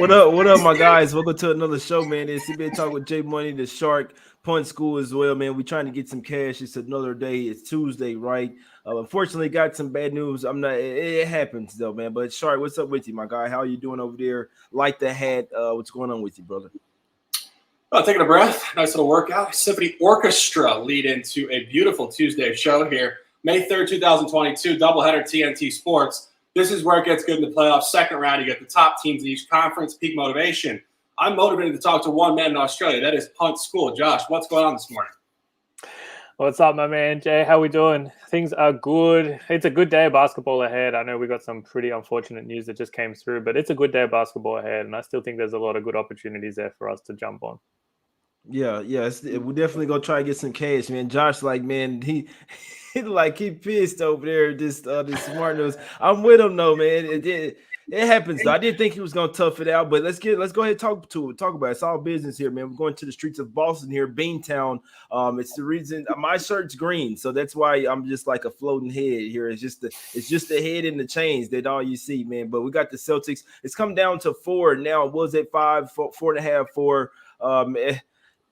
What up? What up, my guys? Welcome to another show, man. It's NBA Talk with Jay Money, the Shark Punt School as well, man. We're trying to get some cash. It's another day. It's Tuesday, right? Unfortunately, got some bad news. I'm not. It happens though, man. But Shark, what's up with you, my guy? How are you doing over there? Like the hat. What's going on with you, brother? Well, taking a breath. Nice little workout. Symphony Orchestra lead into a beautiful Tuesday show here. May 3rd, 2022, doubleheader TNT Sports. This is where it gets good in the playoffs. Second round, you get the top teams in each conference, peak motivation. I'm motivated to talk to one man in Australia. That is Punt School. Josh, what's going on this morning? What's up, my man? Jay, how we doing? Things are good. It's a good day of basketball ahead. I know we got some pretty unfortunate news that just came through, but it's a good day of basketball ahead, and I still think there's a lot of good opportunities there for us to jump on. Yeah, we're definitely gonna try to get some cash, man. Josh, like, man, he pissed over there. This smart news. I'm with him though, man. It happens though. I did think he was gonna tough it out, but let's go ahead and talk about it. It's all business here, man. We're going to the streets of Boston here, Beantown. It's the reason my shirt's green, so that's why I'm just like a floating head here. It's just the head and the chains that all you see, man. But we got the Celtics. It's come down to 4 now. It was at 5, 4.5, 4.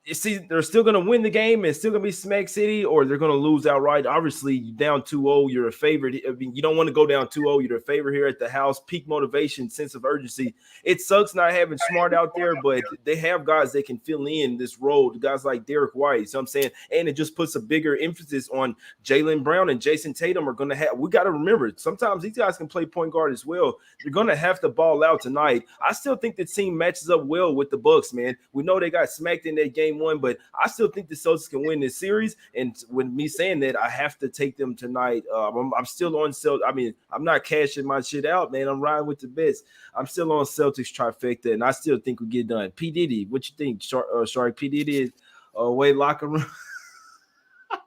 You see, they're still going to win the game. It's still going to be Smack City, or they're going to lose outright. Obviously, you down 2-0, you're a favorite. I mean, you don't want to go down 2-0. You're a favorite here at the house. Peak motivation, sense of urgency. It sucks not having Smart out there, but they have guys that can fill in this role. Guys like Derek White, you know what I'm saying? And it just puts a bigger emphasis on Jaylen Brown and Jason Tatum are going to have – we got to remember, sometimes these guys can play point guard as well. You're going to have to ball out tonight. I still think the team matches up well with the Bucks, man. We know they got smacked in that game one, but I still think the Celtics can win this series. And with me saying that, I have to take them tonight. I'm still on Celtics. I mean, I'm not cashing my shit out, man. I'm riding with the bets. I'm still on Celtics trifecta, and I still think we get done. P. Diddy, what you think, Shark? P. Diddy is away locker room.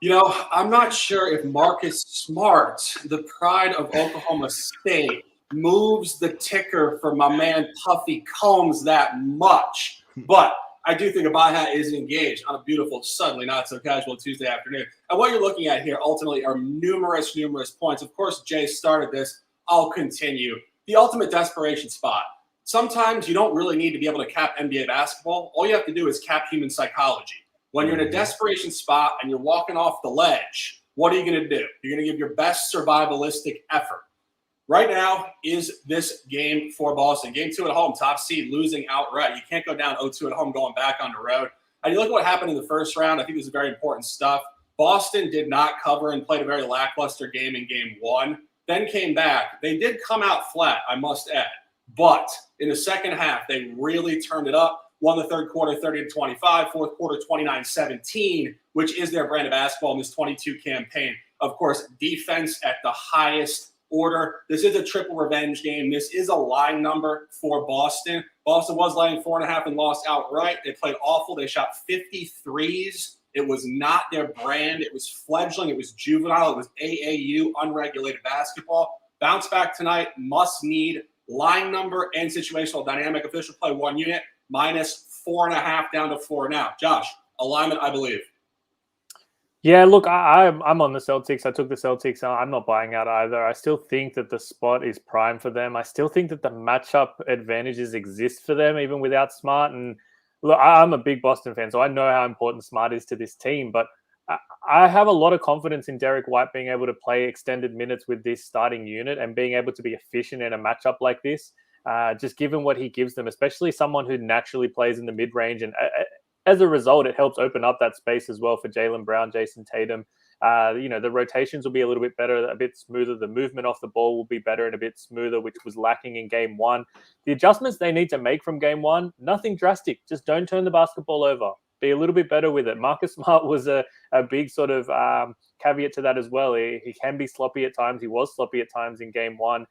You know, I'm not sure if Marcus Smart, the pride of Oklahoma State, moves the ticker for my man Puffy Combs that much, but I do think Abaha is engaged on a beautiful, suddenly not so casual Tuesday afternoon. And what you're looking at here ultimately are numerous points. Of course, Jay started this. I'll continue. The ultimate desperation spot. Sometimes you don't really need to be able to cap NBA basketball. All you have to do is cap human psychology. When you're in a desperation spot and you're walking off the ledge, what are you going to do? You're going to give your best survivalistic effort. Right now is this game for Boston. Game 2 at home, top seed, losing outright. You can't go down 0-2 at home, going back on the road. And you look at what happened in the first round. I think this is very important stuff. Boston did not cover and played a very lackluster game in game 1. Then came back. They did come out flat, I must add. But in the second half, they really turned it up. Won the third quarter 30-25, fourth quarter 29-17, which is their brand of basketball in this 22 campaign. Of course, defense at the highest order. This is a triple revenge game. This is a line number for Boston. Boston was laying 4.5 and lost outright. They played awful. They shot 53s. It was not their brand. It was fledgling. It was juvenile. It was AAU, unregulated basketball. Bounce back tonight. Must need line number and situational dynamic. Official play 1 unit. Minus 4.5 down to 4 now. Josh, alignment, I believe. Yeah, look, I'm on the Celtics. I took the Celtics. I'm not buying out either. I still think that the spot is prime for them. I still think that the matchup advantages exist for them, even without Smart. And look, I'm a big Boston fan, so I know how important Smart is to this team. But I have a lot of confidence in Derek White being able to play extended minutes with this starting unit and being able to be efficient in a matchup like this. Just given what he gives them, especially someone who naturally plays in the mid-range. And as a result, it helps open up that space as well for Jaylen Brown, Jason Tatum. The rotations will be a little bit better, a bit smoother. The movement off the ball will be better and a bit smoother, which was lacking in game 1. The adjustments they need to make from game 1, nothing drastic. Just don't turn the basketball over. Be a little bit better with it. Marcus Smart was a big sort of caveat to that as well. He can be sloppy at times. He was sloppy at times in game 1.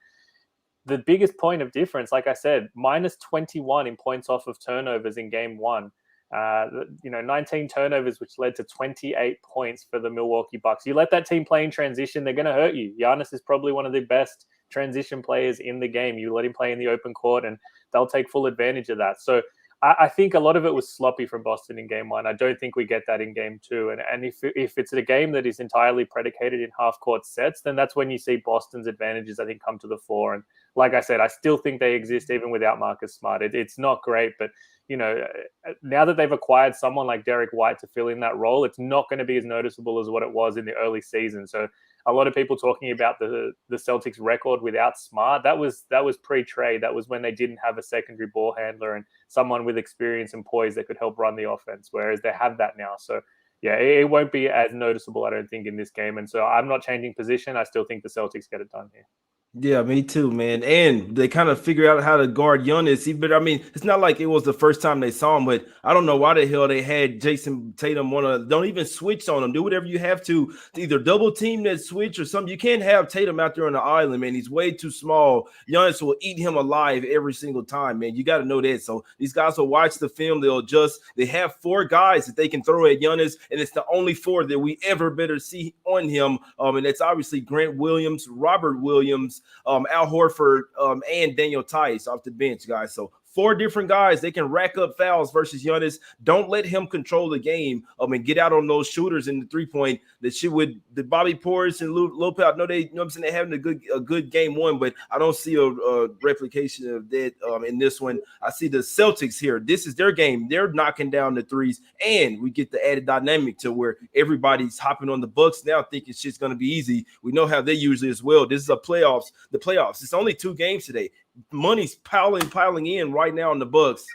The biggest point of difference, like I said, minus 21 in points off of turnovers in game 1. 19 turnovers, which led to 28 points for the Milwaukee Bucks. You let that team play in transition, they're going to hurt you. Giannis is probably one of the best transition players in the game. You let him play in the open court, and they'll take full advantage of that. So I think a lot of it was sloppy from Boston in game 1. I don't think we get that in game 2. And if it's a game that is entirely predicated in half-court sets, then that's when you see Boston's advantages, I think, come to the fore. And like I said, I still think they exist even without Marcus Smart. It's not great, but now that they've acquired someone like Derek White to fill in that role, it's not going to be as noticeable as what it was in the early season. So a lot of people talking about the Celtics record without Smart, that was pre-trade. That was when they didn't have a secondary ball handler and someone with experience and poise that could help run the offense, whereas they have that now. So yeah, it won't be as noticeable, I don't think, in this game. And so I'm not changing position. I still think the Celtics get it done here. Yeah, me too, man. And they kind of figure out how to guard Giannis. But I mean, it's not like it was the first time they saw him, but I don't know why the hell they had Jason Tatum don't even switch on him. Do whatever you have to either double team that switch or something. You can't have Tatum out there on the island, man. He's way too small. Giannis will eat him alive every single time, man. You got to know that. So these guys will watch the film. They'll adjust. They have 4 guys that they can throw at Giannis, and it's the only 4 that we ever better see on him. And that's obviously Grant Williams, Robert Williams, Al Horford, and Daniel Tice off the bench, guys. So 4 different guys, they can rack up fouls versus Giannis. Don't let him control the game and get out on those shooters in the 3-point. That shit with the Bobby Portis and Lopez. I know they're having a good game 1, but I don't see a replication of that in this one. I see the Celtics here. This is their game. They're knocking down the threes, and we get the added dynamic to where everybody's hopping on the Bucks now, thinking shit's gonna be easy. We know how they usually as well. This is the playoffs. It's only 2 games today. Money's piling in right now on the Bucks.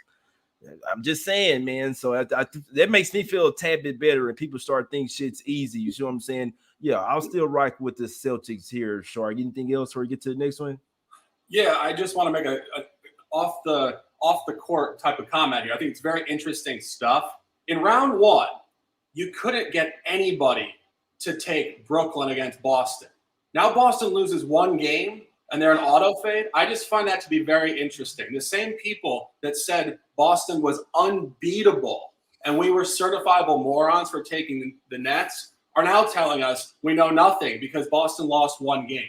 I'm just saying, man. So that makes me feel a tad bit better, and people start thinking shit's easy. You see what I'm saying? Yeah, I'll still rock with the Celtics here. Shark, anything else before we get to the next one? Yeah, I just want to make a off the court type of comment here. I think it's very interesting stuff. In round 1, you couldn't get anybody to take Brooklyn against Boston. Now Boston loses 1 game, and they're an auto fade. I just find that to be very interesting. The same people that said Boston was unbeatable and we were certifiable morons for taking the Nets are now telling us we know nothing because Boston lost 1 game.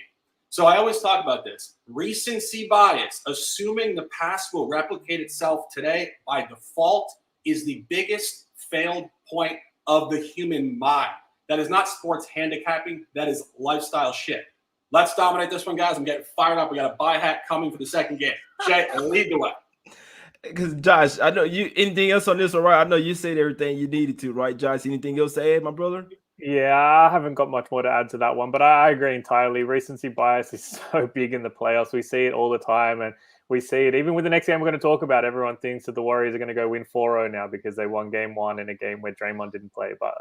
So I always talk about this. Recency bias, assuming the past will replicate itself today by default, is the biggest failed point of the human mind. That is not sports handicapping. That is lifestyle shit. Let's dominate this one, guys. I'm getting fired up. We got a bye hat coming for the second game. Jay, lead the way. Because Josh, I know you. Anything else on this one, right? I know you said everything you needed to, right, Josh? Anything else to add, my brother? Yeah, I haven't got much more to add to that one, but I agree entirely. Recency bias is so big in the playoffs. We see it all the time, and we see it even with the next game we're going to talk about. Everyone thinks that the Warriors are going to go win 4-0 now because they won game 1 in a game where Draymond didn't play. But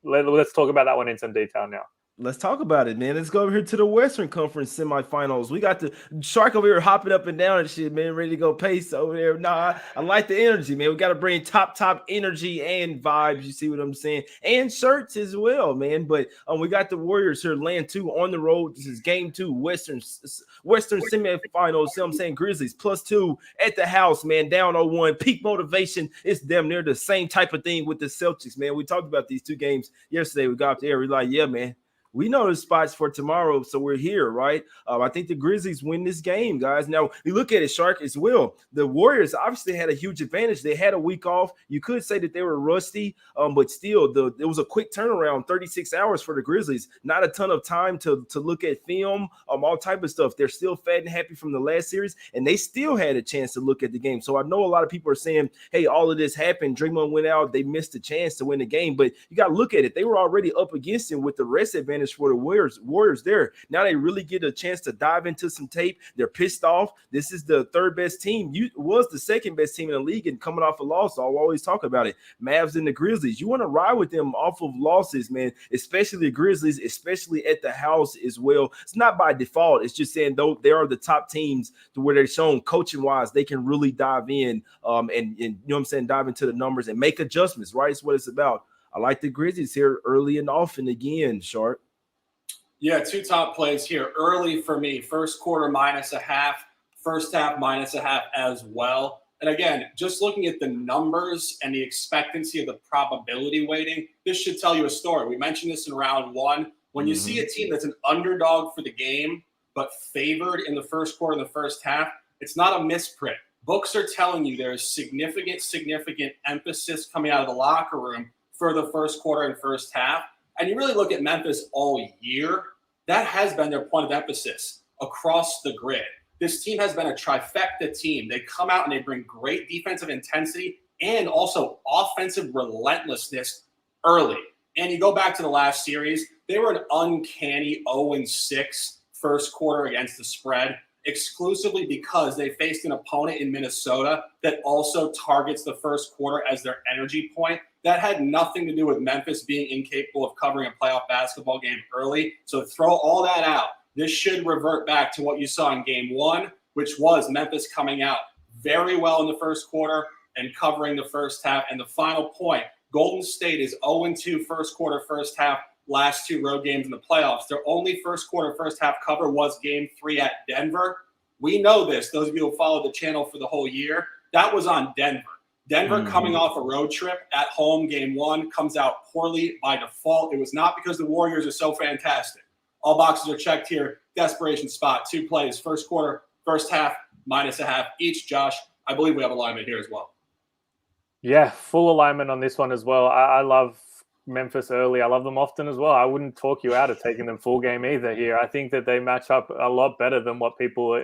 let's talk about that one in some detail now. Let's talk about it, man. Let's go over here to the Western Conference semifinals. We got the Shark over here hopping up and down and shit, man, ready to go pace over there. Nah, I like the energy, man. We got to bring top energy and vibes. You see what I'm saying? And shirts as well, man. But we got the Warriors here, land 2 on the road. This is game 2, Western semifinals. See what I'm saying? Grizzlies +2 at the house, man. Down 0-1. Peak motivation. It's damn near the same type of thing with the Celtics, man. We talked about these 2 games yesterday. We got up there. We're like, yeah, man. We know the spots for tomorrow, so we're here, right? I think the Grizzlies win this game, guys. Now, you look at it, Shark, as well. The Warriors obviously had a huge advantage. They had a week off. You could say that they were rusty, but still, it was a quick turnaround, 36 hours for the Grizzlies. Not a ton of time to look at film, all type of stuff. They're still fat and happy from the last series, and they still had a chance to look at the game. So I know a lot of people are saying, hey, all of this happened. Draymond went out. They missed a chance to win the game, but you got to look at it. They were already up against him with the rest advantage for the Warriors there. Now they really get a chance to dive into some tape. They're pissed off. This is the 3rd best team. You was the 2nd best team in the league and coming off a loss. I'll always talk about it. Mavs and the Grizzlies. You want to ride with them off of losses, man, especially the Grizzlies, especially at the house as well. It's not by default. It's just saying though they are the top teams to where they're shown coaching wise, they can really dive in and you know what I'm saying, dive into the numbers and make adjustments, right? It's what it's about. I like the Grizzlies here early and often again, Sharp. Yeah, 2 top plays here. Early for me, first quarter -0.5, first half -0.5 as well. And again, just looking at the numbers and the expectancy of the probability weighting, this should tell you a story. We mentioned this in round 1. When you see a team that's an underdog for the game, but favored in the first quarter and the first half, it's not a misprint. Books are telling you there is significant emphasis coming out of the locker room for the first quarter and first half. And you really look at Memphis all year, that has been their point of emphasis across the grid. This team has been a trifecta team. They come out and they bring great defensive intensity and also offensive relentlessness early. And you go back to the last series, they were an uncanny 0-6 first quarter against the spread, exclusively because they faced an opponent in Minnesota that also targets the first quarter as their energy point. That had nothing to do with Memphis being incapable of covering a playoff basketball game early. So throw all that out. This should revert back to what you saw in game one, which was Memphis coming out very well in the first quarter and covering the first half. And the final point, Golden State is 0-2 first quarter, first half, last two road games in the playoffs. Their only first quarter, first half cover was game 3 at Denver. We know this. Those of you who followed the channel for the whole year, that was on Denver. Denver coming off a road trip at home, game 1, comes out poorly by default. It was not because the Warriors are so fantastic. All boxes are checked here. Desperation spot, 2 plays, first quarter, first half, -0.5 each. Josh, I believe we have alignment here as well. Yeah, full alignment on this one as well. I love Memphis early. I love them often as well. I wouldn't talk you out of taking them full game either here. I think that they match up a lot better than what people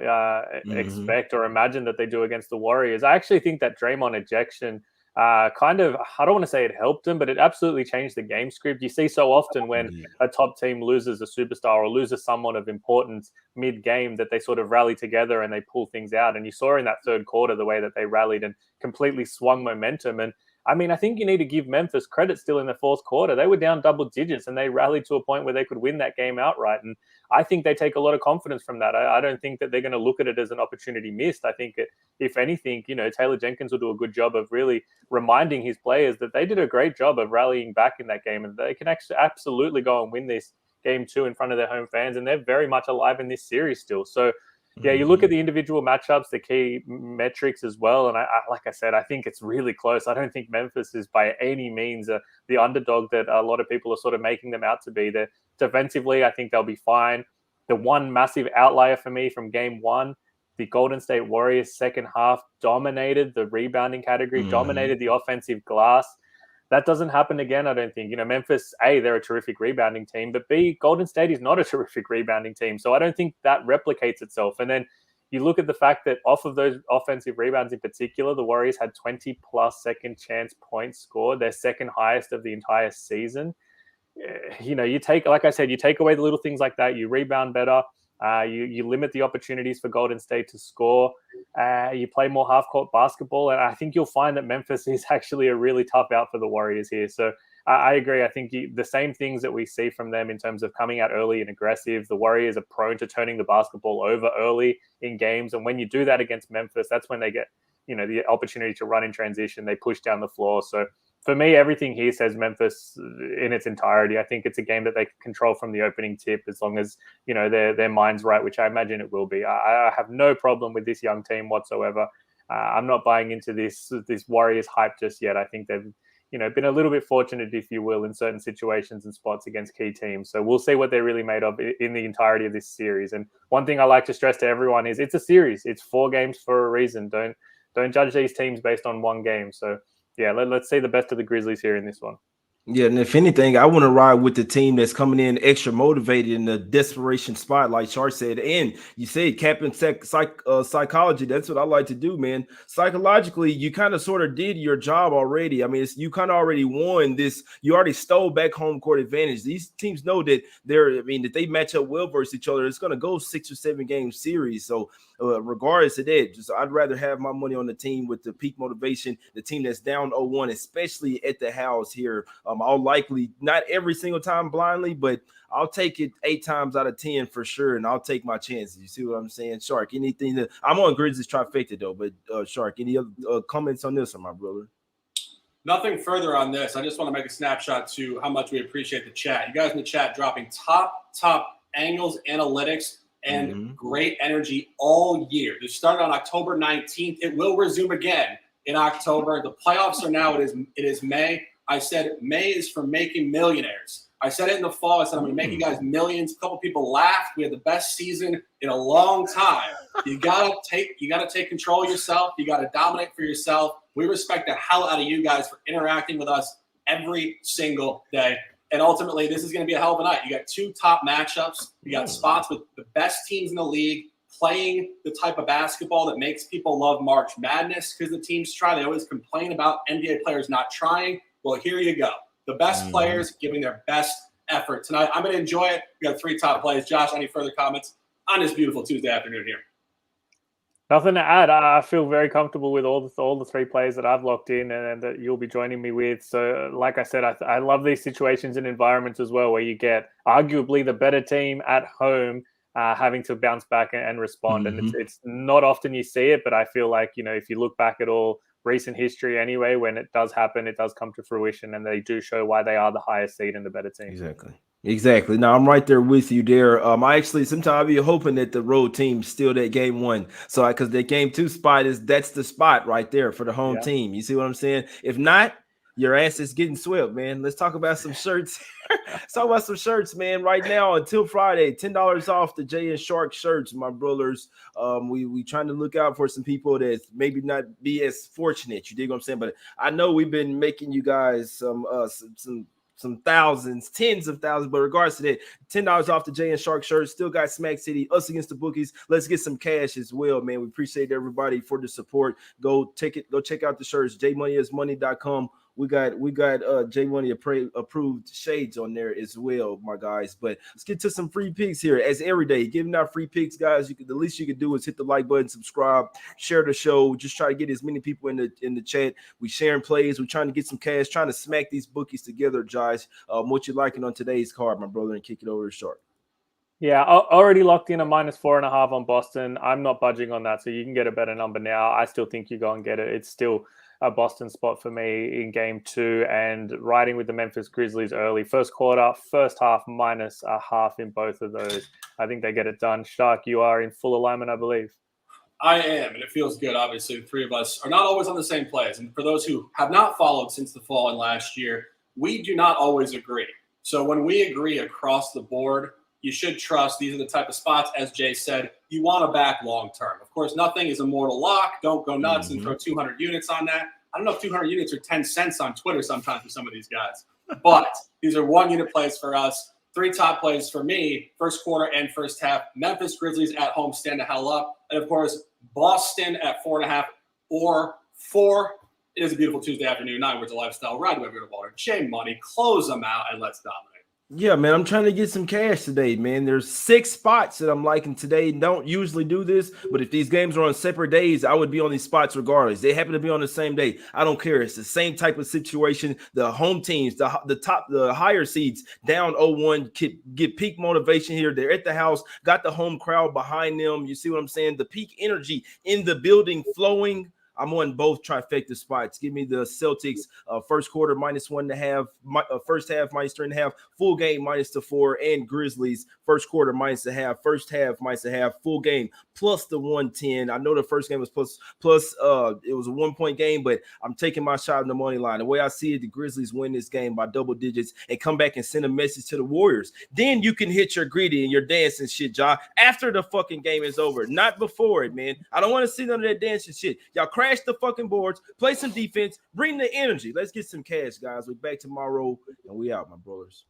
expect or imagine that they do against the Warriors. I actually think that Draymond ejection kind of, I don't want to say it helped them, but it absolutely changed the game script. You see so often when a top team loses a superstar or loses someone of importance mid-game that they sort of rally together and they pull things out. And you saw in that third quarter the way that they rallied and completely swung momentum. And I mean, I think you need to give Memphis credit still in the fourth quarter. They were down double digits and they rallied to a point where they could win that game outright. And I think they take a lot of confidence from that. I don't think that they're going to look at it as an opportunity missed. I think, if anything, Taylor Jenkins will do a good job of really reminding his players that they did a great job of rallying back in that game and they can actually absolutely go and win this game 2 in front of their home fans. And they're very much alive in this series still. So, yeah, you look at the individual matchups, the key metrics as well. And I like I said, I think it's really close. I don't think Memphis is by any means the underdog that a lot of people are sort of making them out to be. They're defensively, I think they'll be fine. The one massive outlier for me from game 1, the Golden State Warriors second half dominated the rebounding category, dominated the offensive glass. That doesn't happen again, I don't think. Memphis, A, they're a terrific rebounding team, but B, Golden State is not a terrific rebounding team. So I don't think that replicates itself. And then you look at the fact that off of those offensive rebounds in particular, the Warriors had 20-plus second chance points scored, their second highest of the entire season. You take, like I said, you take away the little things like that, you rebound better. You limit the opportunities for Golden State to score. You play more half-court basketball, and I think you'll find that Memphis is actually a really tough out for the Warriors here. So I agree. I think the same things that we see from them in terms of coming out early and aggressive, the Warriors are prone to turning the basketball over early in games. And when you do that against Memphis, that's when they get the opportunity to run in transition. They push down the floor. So for me, everything here says Memphis in its entirety. I think it's a game that they can control from the opening tip as long as, their mind's right, which I imagine it will be. I have no problem with this young team whatsoever. I'm not buying into this Warriors hype just yet. I think they've, been a little bit fortunate, if you will, in certain situations and spots against key teams. So we'll see what they're really made of in the entirety of this series. And one thing I like to stress to everyone is it's a series. It's 4 games for a reason. Don't judge these teams based on one game. So, yeah, let's see the best of the Grizzlies here in this one. Yeah, and if anything, I want to ride with the team that's coming in extra motivated in the desperation spot, like Char said. And you said captain psychology. That's what I like to do, man. Psychologically, you kind of sort of did your job already. I mean, you kind of already won this. You already stole back home court advantage. These teams know that that they match up well versus each other. It's going to go 6 or 7 game series. So regardless of that, I'd rather have my money on the team with the peak motivation, the team that's down 0-1, especially at the house here. I'll likely, not every single time blindly, but I'll take it 8 times out of 10 for sure, and I'll take my chances. You see what I'm saying? Shark, anything that I'm on Grizzlies trifecta though, but Shark, any other comments on this one, my brother? Nothing further on this. I just want to make a snapshot to how much we appreciate the chat. You guys in the chat dropping top angles, analytics, and great energy all year. This started on October 19th. It will resume again in October. The playoffs are now. It is May. I said May is for making millionaires. I said it in the fall. I said I'm going to make you guys millions. A couple people laughed. We had the best season in a long time. You gotta take control of yourself. You gotta dominate for yourself. We respect the hell out of you guys for interacting with us every single day. And ultimately, this is going to be a hell of a night. You got 2 top matchups. You got spots with the best teams in the league playing the type of basketball that makes people love March Madness because the teams try. They always complain about NBA players not trying. Well, here you go. The best players giving their best effort tonight. I'm going to enjoy it. We got 3 top plays. Josh, any further comments on this beautiful Tuesday afternoon here? Nothing to add. I feel very comfortable with all the 3 players that I've locked in and that you'll be joining me with. So, like I said, I love these situations and environments as well, where you get arguably the better team at home having to bounce back and respond. And it's not often you see it, but I feel like, if you look back at all recent history anyway, when it does happen, it does come to fruition, and they do show why they are the highest seed and the better team. Exactly. Now I'm right there with you there. I actually sometimes I'll be hoping that the road team steal that game 1. So because the game 2 spot that's the spot right there for the home team. You see what I'm saying? If not, your ass is getting swept, man. Let's talk about some shirts. Let's talk about some shirts, man. Right now until Friday, $10 off the Jay and Shark shirts, my brothers. We trying to look out for some people that maybe not be as fortunate. You dig what I'm saying? But I know we've been making you guys some thousands, tens of thousands, but regards to that, $10 off the Jay and Shark shirts. Still got Smack City, us against the bookies. Let's get some cash as well, man. We appreciate everybody for the support. Go check out the shirts. jmoneyismoney.com. We got J Money approved shades on there as well, my guys. But let's get to some free picks here. As every day, giving out free picks, guys. The least you can do is hit the like button, subscribe, share the show. Just try to get as many people in the chat. We sharing plays. We're trying to get some cash, trying to smack these bookies together, Josh. What you liking on today's card, my brother, and kick it over to Shark. Yeah, already locked in a -4.5 on Boston. I'm not budging on that, so you can get a better number now. I still think you go and get it. It's still a Boston spot for me in game 2, and riding with the Memphis Grizzlies early. First quarter, first half, -0.5 in both of those. I think they get it done. Shark, you are in full alignment, I believe. I am, and it feels good. Obviously, the 3 of us are not always on the same plays. And for those who have not followed since the fall and last year, we do not always agree. So when we agree across the board, you should trust these are the type of spots, as Jay said, you want to back long term. Of course, nothing is a mortal lock. Don't go nuts and throw 200 units on that. I don't know if 200 units are 10 cents on Twitter sometimes for some of these guys. But these are 1-unit plays for us. 3 top plays for me, first quarter and first half. Memphis Grizzlies at home, stand the hell up. And, of course, Boston at 4.5 or 4. It is a beautiful Tuesday afternoon. 9 words of lifestyle. Ride with your water. J Money. Close them out and let's dominate. Yeah, man, I'm trying to get some cash today, man. There's 6 spots that I'm liking today. Don't usually do this, but if these games are on separate days, I would be on these spots regardless. They happen to be on the same day. I don't care. It's the same type of situation. The home teams, the higher seeds down 0-1 get peak motivation here. They're at the house, got the home crowd behind them. You see what I'm saying? The peak energy in the building flowing. I'm on both trifecta spots. Give me the Celtics first quarter -1.5, first half -3.5, full game -4, and Grizzlies first quarter -0.5, first half -0.5, full game plus the 110. I know the first game was plus it was a 1-point game, but I'm taking my shot on the money line. The way I see it, the Grizzlies win this game by double digits and come back and send a message to the Warriors. Then you can hit your greedy and your dancing shit, Ja, after the fucking game is over, not before it, man. I don't want to see none of that dancing shit. Y'all crash the fucking boards, play some defense, bring the energy. Let's get some cash, guys. We're back tomorrow, and we out, my brothers.